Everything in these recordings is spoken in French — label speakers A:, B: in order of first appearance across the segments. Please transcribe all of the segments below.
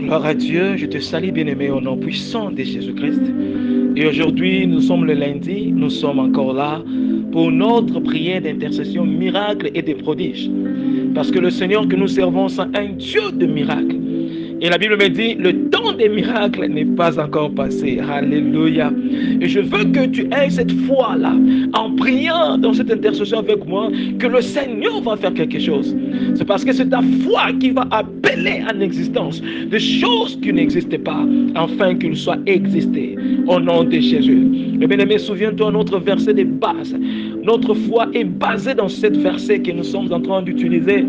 A: Gloire à Dieu, je te salue bien-aimé au nom puissant de Jésus-Christ. Et aujourd'hui, nous sommes le lundi, nous sommes encore là pour notre prière d'intercession, miracle et de prodiges. Parce que le Seigneur que nous servons, c'est un Dieu de miracles. Et la Bible me dit, le temps des miracles n'est pas encore passé. Alléluia. Et je veux que tu aies cette foi-là, en priant dans cette intercession avec moi, que le Seigneur va faire quelque chose. C'est parce que c'est ta foi qui va appeler en existence des choses qui n'existaient pas, afin qu'elles soient existées au nom de Jésus. Et bien aimé, souviens-toi, notre verset de base. Notre foi est basée dans ce verset que nous sommes en train d'utiliser.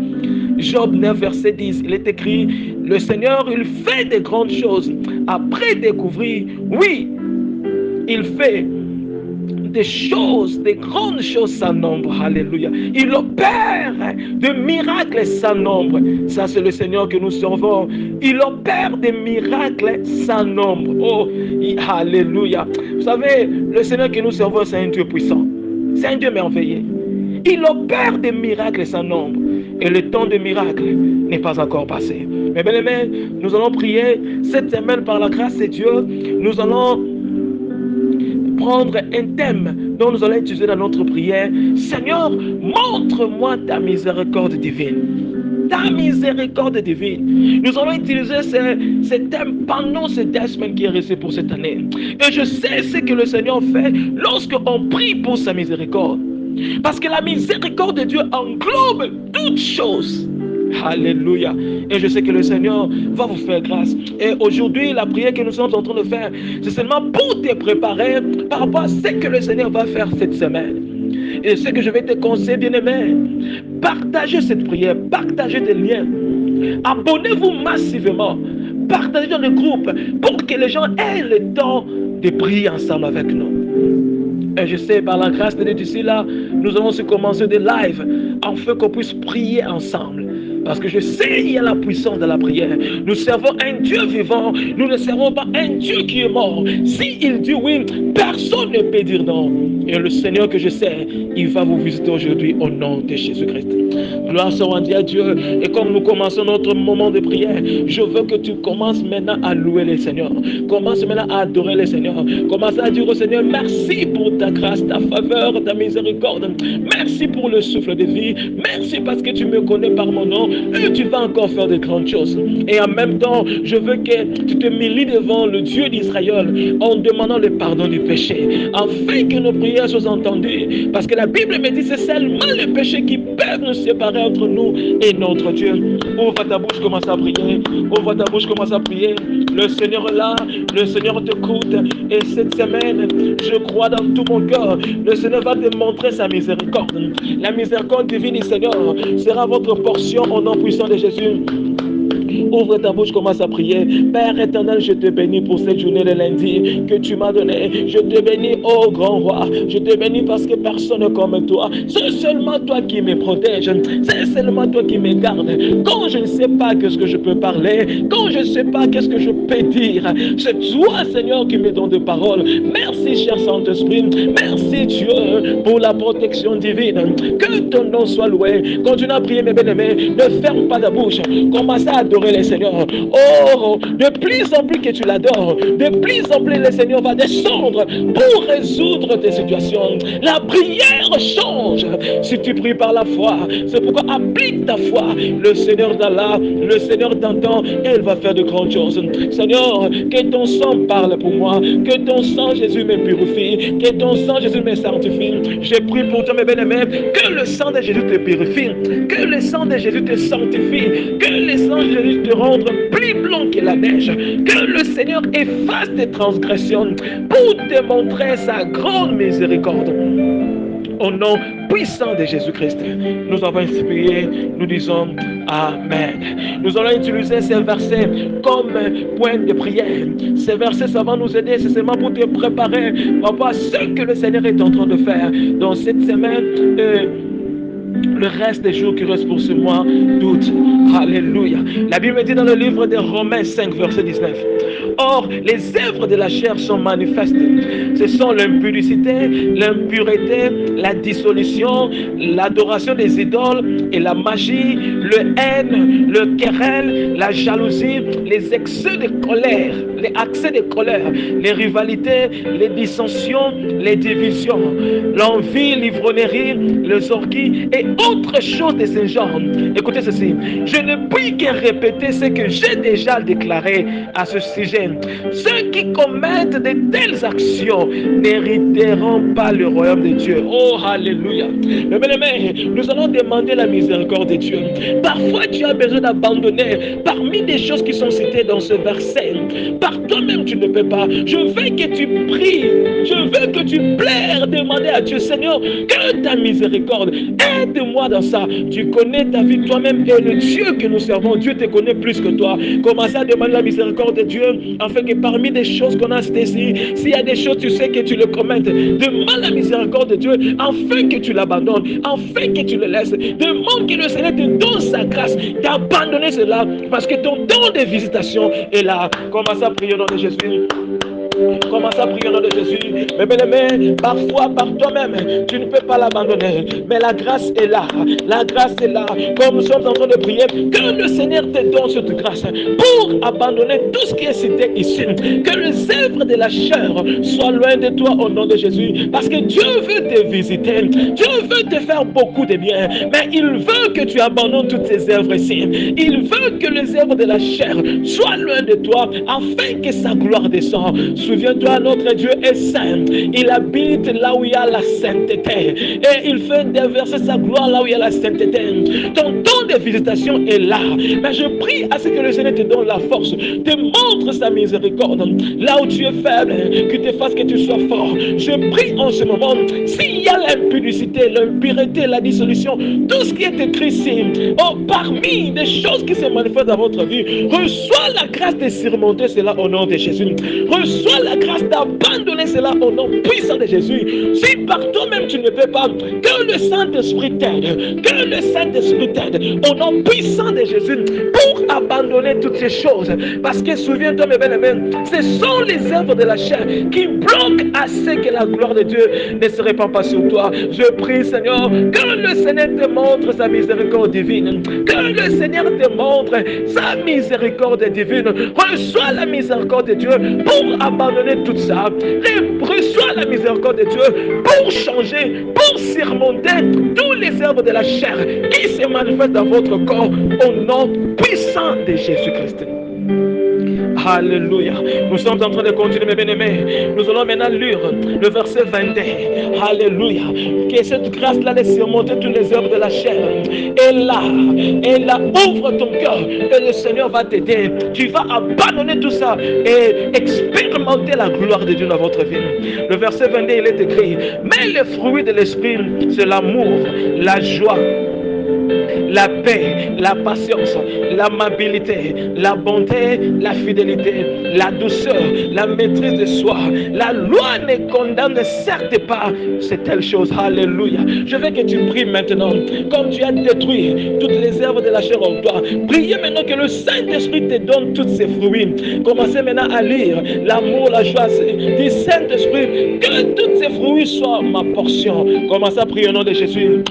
A: Job 9, verset 10, il est écrit, le Seigneur, il fait des grandes choses. Après découvrir, oui, il fait des choses, des grandes choses sans nombre. Alléluia. Il opère des miracles sans nombre. Ça, c'est le Seigneur que nous servons. Il opère des miracles sans nombre. Oh, alléluia. Vous savez, le Seigneur que nous servons, c'est un Dieu puissant. C'est un Dieu merveilleux. Il opère des miracles sans nombre. Et le temps des miracles n'est pas encore passé. Mais bien aimés, nous allons prier cette semaine par la grâce de Dieu. Nous allons prendre un thème dont nous allons utiliser dans notre prière. Seigneur, montre-moi ta miséricorde divine. Ta miséricorde divine. Nous allons utiliser ce thème pendant ces 2 semaines qui est resté pour cette année. Et je sais ce que le Seigneur fait lorsqu'on prie pour sa miséricorde. Parce que la miséricorde de Dieu englobe toutes choses. Alléluia. Et je sais que le Seigneur va vous faire grâce. Et aujourd'hui, la prière que nous sommes en train de faire, c'est seulement pour te préparer par rapport à ce que le Seigneur va faire cette semaine. Et ce que je vais te conseiller, bien-aimé, partagez cette prière, partagez des liens. Abonnez-vous massivement. Partagez dans le groupe pour que les gens aient le temps de prier ensemble avec nous. Et je sais, par la grâce de Dieu d'ici là, nous allons se commencer des lives afin qu'on puisse prier ensemble. Parce que je sais qu'il y a la puissance de la prière. Nous servons un Dieu vivant. Nous ne servons pas un Dieu qui est mort. S'il dit oui, personne ne peut dire non. Et le Seigneur que je sais, il va vous visiter aujourd'hui au nom de Jésus-Christ. Gloire soit rendue à Dieu. Et comme nous commençons notre moment de prière, je veux que tu commences maintenant à louer le Seigneur. Commence maintenant à adorer le Seigneur. Commence à dire au Seigneur, merci pour ta grâce, ta faveur, ta miséricorde. Merci pour le souffle de vie. Merci parce que tu me connais par mon nom. Et tu vas encore faire de grandes choses. Et en même temps, je veux que tu te milies devant le Dieu d'Israël en demandant le pardon du péché, afin que nos prières soient entendues. Parce que la Bible me dit que c'est seulement le péché qui peut nous séparer entre nous et notre Dieu. Ouvre ta bouche, commence à prier. Ouvre ta bouche, commence à prier. Le Seigneur est là, le Seigneur t'écoute. Et cette semaine, je crois dans tout mon cœur, le Seigneur va te montrer sa miséricorde. La miséricorde divine du Seigneur sera votre portion au nom puissant de Jésus. Ouvre ta bouche, commence à prier. Père éternel, je te bénis pour cette journée de lundi que tu m'as donnée. Je te bénis, ô grand roi. Je te bénis parce que personne n'est comme toi. C'est seulement toi qui me protège. C'est seulement toi qui me garde. Quand je ne sais pas qu'est-ce que je peux parler, quand je ne sais pas qu'est-ce que je peux dire, c'est toi, Seigneur, qui me donne des paroles. Merci, cher Saint-Esprit. Merci, Dieu, pour la protection divine. Que ton nom soit loué. Continue à prier, mes bien-aimés. Ne ferme pas ta bouche. Commence à adorer le Seigneur. Oh, de plus en plus que tu l'adores, de plus en plus le Seigneur va descendre pour résoudre tes situations. La prière change si tu pries par la foi. C'est pourquoi applique ta foi. Le Seigneur d'Allah, le Seigneur t'entend et il va faire de grandes choses. Seigneur, que ton sang parle pour moi, que ton sang Jésus me purifie, que ton sang Jésus me sanctifie. Je prie pour toi, mes bien-aimés, que le sang de Jésus te purifie, que le sang de Jésus te sanctifie, que le sang de Jésus te rendre plus blanc que la neige, que le Seigneur efface tes transgressions pour te montrer sa grande miséricorde. Au nom puissant de Jésus-Christ, nous avons inspiré, nous disons Amen. Nous allons utiliser ces versets comme point de prière. Ces versets, ça va nous aider, c'est seulement pour te préparer par rapport à ce que le Seigneur est en train de faire dans cette semaine. Le reste des jours qui restent pour ce mois d'août. Alléluia. La Bible dit dans le livre de Romains 5, verset 19. Or, les œuvres de la chair sont manifestes. Ce sont l'impudicité, l'impureté, la dissolution, l'adoration des idoles et la magie, le haine, le querelle, la jalousie, les excès de colère, les accès de colère, les rivalités, les dissensions, les divisions, l'envie, l'ivrognerie, les orgies et autres choses de ce genre. Écoutez ceci, je ne puis que répéter ce que j'ai déjà déclaré à ce sujet. Ceux qui commettent de telles actions n'hériteront pas le royaume de Dieu. Oh, alléluia. Mais bien-aimé, nous allons demander la miséricorde de Dieu. Parfois, tu as besoin d'abandonner parmi des choses qui sont citées dans ce verset. Par toi-même, tu ne peux pas. Je veux que tu pries. Je veux que tu pleures. Demander à Dieu, Seigneur, que ta miséricorde, aide-moi dans ça. Tu connais ta vie toi-même et le Dieu que nous servons, Dieu te connaît plus que toi. Commencez à demander la miséricorde de Dieu, afin que parmi des choses qu'on a citées ici, s'il y a des choses tu sais que tu le commettes, demande la miséricorde de Dieu, afin que tu l'abandonnes, afin que tu le laisses. Demande que le Seigneur te donne sa grâce d'abandonner cela, parce que ton don de visitation est là. Commence à prier au nom de Jésus. Commence à prier au nom de Jésus. Mais bien-aimé, parfois par toi-même, tu ne peux pas l'abandonner. Mais la grâce est là. La grâce est là. Comme nous sommes en train de prier, que le Seigneur te donne cette grâce pour abandonner tout ce qui est cité ici. Que les œuvres de la chair soient loin de toi au nom de Jésus. Parce que Dieu veut te visiter. Dieu veut te faire beaucoup de bien. Mais il veut que tu abandonnes toutes ces œuvres ici. Il veut que les œuvres de la chair soient loin de toi afin que sa gloire descende. Souviens-toi, notre Dieu est saint. Il habite là où il y a la sainteté. Et il fait déverser sa gloire là où il y a la sainteté. Ton don de visitation est là. Mais je prie à ce que le Seigneur te donne la force, te montre sa miséricorde. Là où tu es faible, qu'il te fasse que tu sois fort. Je prie en ce moment, s'il y a l'impudicité, l'impureté, la dissolution, tout ce qui est écrit ici, oh, parmi des choses qui se manifestent dans votre vie, reçois la grâce de surmonter cela au nom de Jésus. Reçois la grâce d'abandonner cela au nom puissant de Jésus. Si par toi-même tu ne peux pas, que le Saint-Esprit t'aide, que le Saint-Esprit t'aide au nom puissant de Jésus pour abandonner toutes ces choses. Parce que souviens-toi, mes bien-aimés, ce sont les œuvres de la chair qui bloquent assez que la gloire de Dieu ne se répand pas sur toi. Je prie, Seigneur, que le Seigneur te montre sa miséricorde divine, que le Seigneur te montre sa miséricorde divine. Reçois la miséricorde de Dieu pour abandonner tout ça. Reçois la miséricorde de Dieu pour changer, pour surmonter tous les œuvres de la chair qui se manifestent dans votre corps au nom puissant de Jésus-Christ. Alléluia. Nous sommes en train de continuer, mes bien-aimés. Nous allons maintenant lire le verset 22. Alléluia. Que cette grâce-là de surmonter toutes les œuvres de la chair. Et là, ouvre ton cœur et le Seigneur va t'aider. Tu vas abandonner tout ça et expérimenter la gloire de Dieu dans votre vie. Le verset 22, il est écrit: mais le fruit de l'esprit, c'est l'amour, la joie, la paix, la patience, l'amabilité, la bonté, la fidélité, la douceur, la maîtrise de soi. La loi ne condamne certes pas ces telles choses. Alléluia. Je veux que tu pries maintenant. Comme tu as détruit toutes les œuvres de la chair en toi, priez maintenant que le Saint-Esprit te donne tous ces fruits. Commencez maintenant à lire l'amour, la joie. Dis, Saint-Esprit, que tous ces fruits soient ma portion. Commencez à prier au nom de Jésus.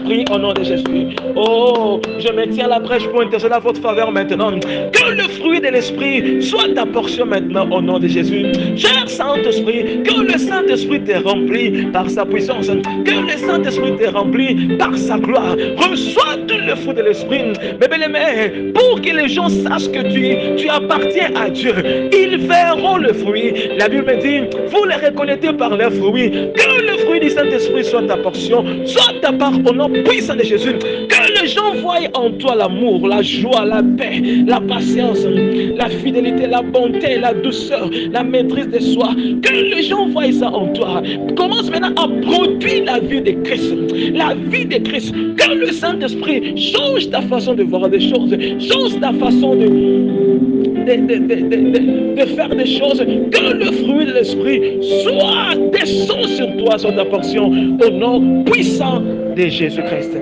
A: Prie au nom de Jésus. Oh, je me tiens à la brèche pour intercéder à votre faveur maintenant. Que le fruit de l'Esprit soit ta portion maintenant au nom de Jésus. Cher Saint-Esprit, que le Saint-Esprit te remplit par sa puissance. Que le Saint-Esprit te remplit par sa gloire. Reçois tout le fruit de l'Esprit. Mais bien-aimé, pour que les gens sachent que tu appartiens à Dieu, ils verront le fruit. La Bible dit, vous les reconnaissez par leurs fruits. Que le fruit du Saint-Esprit soit ta portion, soit ta part au nom puissant de Jésus. Que les gens voient en toi l'amour, la joie, la paix, la patience, la fidélité, la bonté, la douceur, la maîtrise de soi. Que les gens voient ça en toi. Commence maintenant à produire la vie de Christ. La vie de Christ. Que le Saint-Esprit change ta façon de voir des choses. Change ta façon de faire des choses. Que le fruit de l'Esprit soit descend sur toi, sur ta portion, au nom puissant de Jésus-Christ.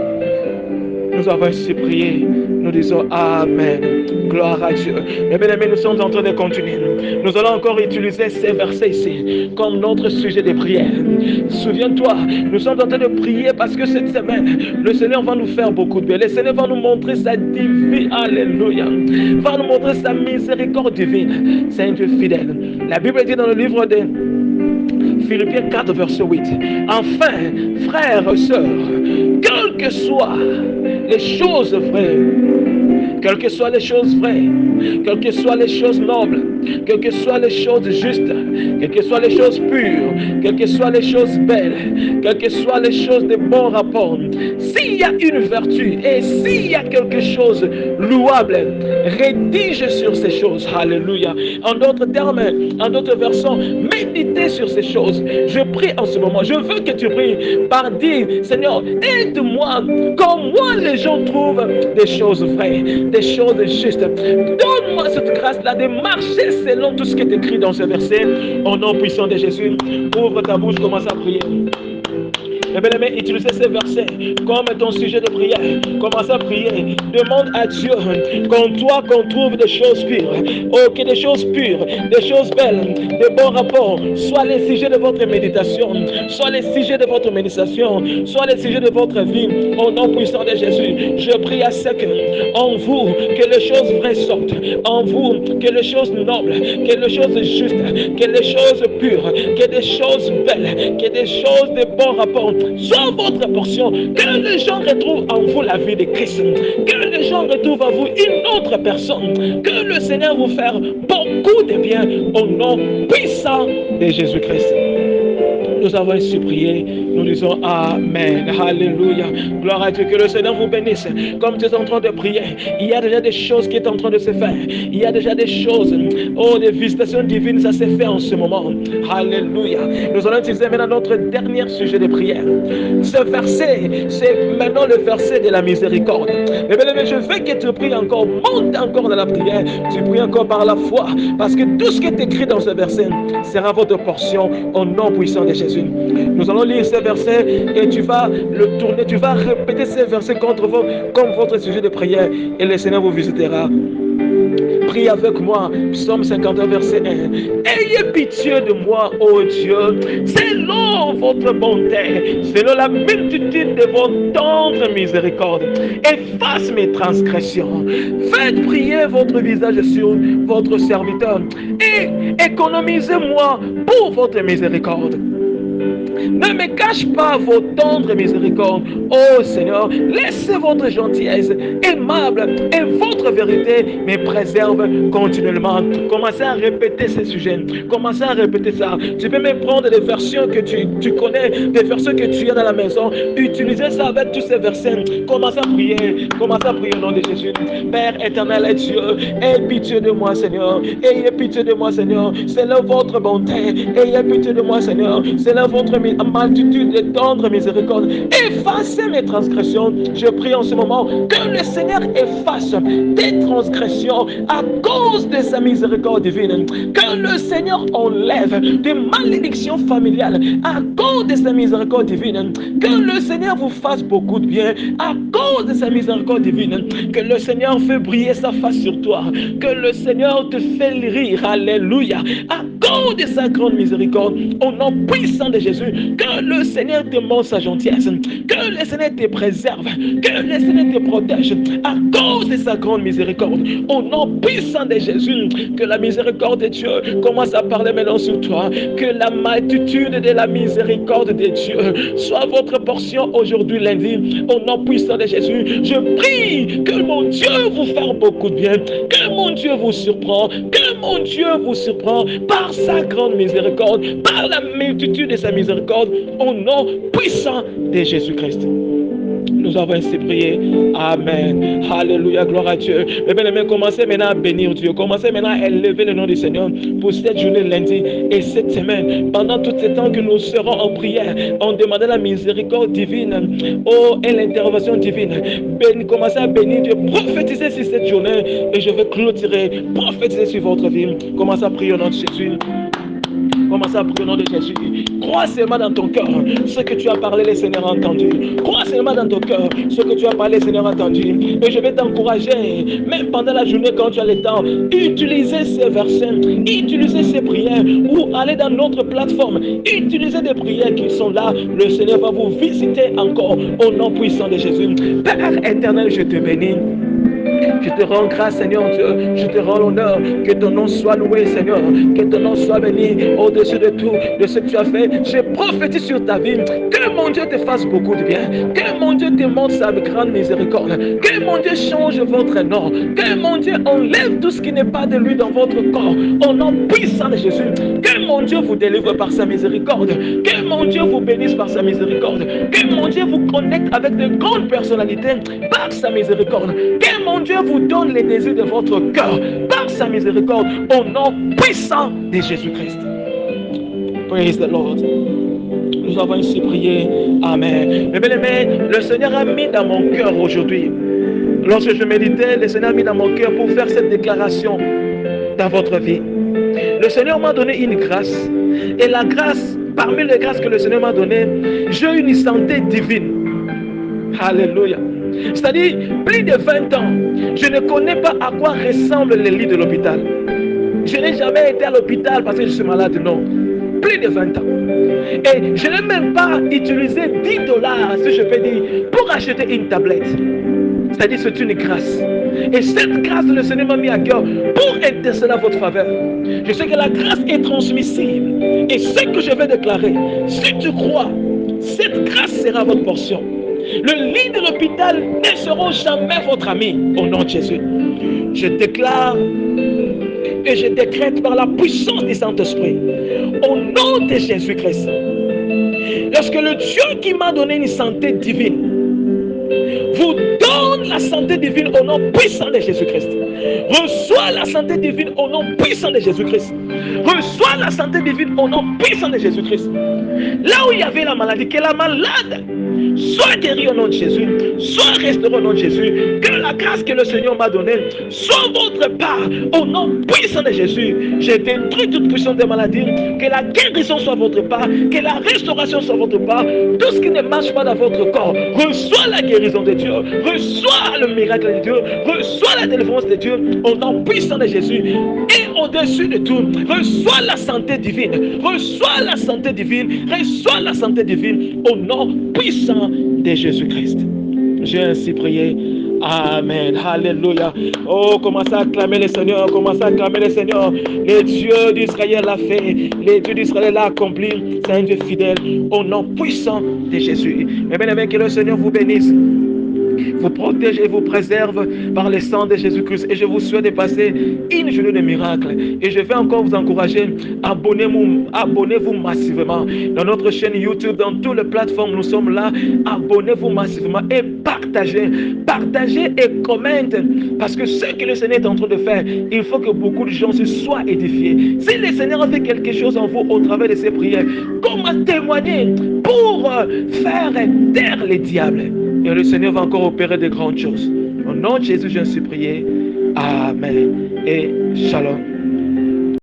A: Nous avons ainsi prié. Nous Nous disons Amen. Gloire à Dieu. Mes bien-aimés, nous sommes en train de continuer. Nous allons encore utiliser ces versets ici comme notre sujet de prière. Souviens-toi, nous sommes en train de prier parce que cette semaine, le Seigneur va nous faire beaucoup de bien. Le Seigneur va nous montrer sa divine, alléluia, va nous montrer sa miséricorde divine. C'est un Dieu fidèle. La Bible dit dans le livre de Philippiens 4, verset 8. Enfin, frères et sœurs, quelles que soient les choses vraies, quelles que soient les choses vraies, quelles que soient les choses nobles, quelles que soient les choses justes, quelles que soient les choses pures, quelles que soient les choses belles, quelles que soient les choses de bon rapport, s'il y a une vertu et s'il y a quelque chose louable, rédige sur ces choses. Alléluia. En d'autres termes, en d'autres versions, méditez sur ces choses. Je prie en ce moment. Je veux que tu pries par dire, Seigneur, aide-moi, comme moi les gens trouvent des choses vraies, des choses justes. Donne-moi cette grâce-là de marcher selon tout ce qui est écrit dans ce verset. Au nom puissant de Jésus, ouvre ta bouche, commence à prier. Mes bien-aimés, utilisez ces versets comme ton sujet de prière. Commence à prier. Demande à Dieu qu'en toi qu'on trouve des choses pures. Oh, que des choses pures, des choses belles, des bons rapports, soit les sujets de votre méditation, soit les sujets de votre méditation, soit les sujets de votre vie. Au nom puissant de Jésus, je prie à ce que en vous, que les choses vraies sortent. En vous, que les choses nobles, que les choses justes, que les choses pures, que des choses belles, que des choses de bons rapports soit votre portion, que les gens retrouvent en vous la vie de Christ, que les gens retrouvent en vous une autre personne, que le Seigneur vous fasse beaucoup de bien au nom puissant de Jésus-Christ. Nous avons ainsi prié, nous disons Amen, Alléluia, gloire à Dieu, que le Seigneur vous bénisse. Comme tu es en train de prier, il y a déjà des choses qui sont en train de se faire, il y a déjà des choses, oh, des visitations divines, ça s'est fait en ce moment, Alléluia. Nous allons utiliser maintenant notre dernier sujet de prière. Ce verset, c'est maintenant le verset de la miséricorde. Mais bien, je veux que tu pries encore, monte encore dans la prière, tu pries encore par la foi, parce que tout ce qui est écrit dans ce verset sera votre portion au nom puissant de Jésus. Nous allons lire ces versets et tu vas le tourner, tu vas répéter ces versets comme votre sujet de prière et le Seigneur vous visitera. Prie avec moi, Psaume 51, verset 1. Ayez pitié de moi, ô Dieu, selon votre bonté, selon la multitude de vos tendres miséricordes. Efface mes transgressions. Faites briller votre visage sur votre serviteur et économisez-moi pour votre miséricorde. Ne me cache pas vos tendres miséricordes, ô Seigneur. Laissez votre gentillesse aimable et votre vérité me préserve continuellement. Commencez à répéter ces sujets. Commencez à répéter ça. Tu peux même prendre des versions que tu connais, des versions que tu as dans la maison. Utilisez ça avec tous ces versets. Commencez à prier. Commencez à prier au nom de Jésus. Père éternel et Dieu, aie pitié de moi, Seigneur. Ayez pitié de moi, Seigneur. C'est là votre bonté. Ayez pitié de moi, Seigneur. C'est là votre multitude de tendres miséricordes. Effacez mes transgressions. Je prie en ce moment que le Seigneur efface tes transgressions à cause de sa miséricorde divine. Que le Seigneur enlève des malédictions familiales à cause de sa miséricorde divine. Que le Seigneur vous fasse beaucoup de bien à cause de sa miséricorde divine. Que le Seigneur fait briller sa face sur toi. Que le Seigneur te fait rire. Alléluia. À cause de sa grande miséricorde. Au nom puissant de Jésus. Que le Seigneur te montre sa gentillesse. Que le Seigneur te préserve. Que le Seigneur te protège. À cause de sa grande miséricorde. Au nom puissant de Jésus. Que la miséricorde de Dieu commence à parler maintenant sur toi. Que la multitude de la miséricorde de Dieu soit votre portion aujourd'hui lundi. Au nom puissant de Jésus. Je prie que mon Dieu vous fasse beaucoup de bien. Que mon Dieu vous surprend. Que mon Dieu vous surprend par sa grande miséricorde. Par la multitude de sa miséricorde. Au nom puissant de Jésus-Christ. Nous avons ainsi prié. Amen. Alléluia. Gloire à Dieu. Mes bien-aimés, commencez maintenant à bénir Dieu. Commencez maintenant à élever le nom du Seigneur pour cette journée lundi et cette semaine. Pendant tout ce temps que nous serons en prière, on demandait la miséricorde divine. Oh, et l'intervention divine. Commencez à bénir Dieu. Prophétisez sur cette journée et je vais clôturer. Prophétisez sur votre vie. Commencez à prier au nom de Jésus. Commencez commence à prier au nom de Jésus. Crois seulement dans ton cœur ce que tu as parlé, le Seigneur a entendu. Crois seulement dans ton cœur ce que tu as parlé, le Seigneur a entendu. Et je vais t'encourager, même pendant la journée quand tu as le temps, utiliser ces versets, utiliser ces prières ou aller dans notre plateforme, utiliser des prières qui sont là. Le Seigneur va vous visiter encore au nom puissant de Jésus. Père éternel, je te bénis. Je te rends grâce, Seigneur Dieu. Je te rends l'honneur. Que ton nom soit loué, Seigneur. Que ton nom soit béni au-dessus de tout, de ce que tu as fait. Je prophétise sur ta vie. Que mon Dieu te fasse beaucoup de bien. Que mon Dieu te montre sa grande miséricorde. Que mon Dieu change votre nom. Que mon Dieu enlève tout ce qui n'est pas de lui dans votre corps. Au nom puissant de Jésus. Que mon Dieu vous délivre par sa miséricorde. Que mon Dieu vous bénisse par sa miséricorde. Que mon Dieu vous connecte avec de grandes personnalités par sa miséricorde. Que mon Dieu vous donne les désirs de votre cœur par sa miséricorde au nom puissant de Jésus-Christ. Praise the Lord. Nous avons ainsi prié. Amen. Mes bien-aimés, le Seigneur a mis dans mon cœur aujourd'hui, lorsque je méditais, le Seigneur a mis dans mon cœur pour faire cette déclaration dans votre vie. Le Seigneur m'a donné une grâce. Et la grâce, parmi les grâces que le Seigneur m'a données, j'ai une santé divine. Alléluia. C'est-à-dire, plus de 20 ans, je ne connais pas à quoi ressemblent les lits de l'hôpital. Je n'ai jamais été à l'hôpital parce que je suis malade, non. Plus de 20 ans. Et je n'ai même pas utilisé 10 $, si je peux dire, pour acheter une tablette. C'est-à-dire, c'est une grâce. Et cette grâce, le Seigneur m'a mis à cœur pour intercéder à votre faveur. Je sais que la grâce est transmissible. Et ce que je vais déclarer, si tu crois, cette grâce sera votre portion. Le lit de l'hôpital ne sera jamais votre ami au nom de Jésus. Je déclare et je décrète par la puissance du Saint-Esprit au nom de Jésus-Christ. Lorsque le Dieu qui m'a donné une santé divine vous donne la santé divine au nom puissant de Jésus-Christ. Reçois la santé divine au nom puissant de Jésus-Christ. Reçois la santé divine au nom puissant de Jésus-Christ. Là où il y avait la maladie, que la malade soit guérie au nom de Jésus, soit restaurée au nom de Jésus, que la grâce que le Seigneur m'a donnée soit votre part au nom puissant de Jésus. J'ai détruit toute puissance des maladies, que la guérison soit votre part, que la restauration soit votre part. Tout ce qui ne marche pas dans votre corps, reçois la guérison de Dieu, reçois le miracle de Dieu, reçois la délivrance de Dieu au nom puissant de Jésus. Et au-dessus de tout, reçois la santé divine, reçois la santé divine, reçois la santé divine au nom puissant de Jésus-Christ. J'ai ainsi prié. Amen. Alléluia. Oh, commencez à acclamer le Seigneur. Commencez à acclamer le Seigneur. Le Dieu d'Israël l'a fait. Le Dieu d'Israël l'a accompli. C'est un Dieu fidèle. Au nom puissant de Jésus. Mais bien aimé, que le Seigneur vous bénisse, vous protège et vous préserve par le sang de Jésus-Christ. Et je vous souhaite de passer une journée de miracles. Et je vais encore vous encourager, abonnez-vous massivement dans notre chaîne YouTube, dans toutes les plateformes, nous sommes là. Abonnez-vous massivement et partagez et commentez, parce que ce que le Seigneur est en train de faire, il faut que beaucoup de gens se soient édifiés. Si le Seigneur a fait quelque chose en vous au travers de ses prières, comment témoigner pour faire taire les diables? Et le Seigneur va encore opérer de grandes choses. Au nom de Jésus, je suis prié. Amen et shalom.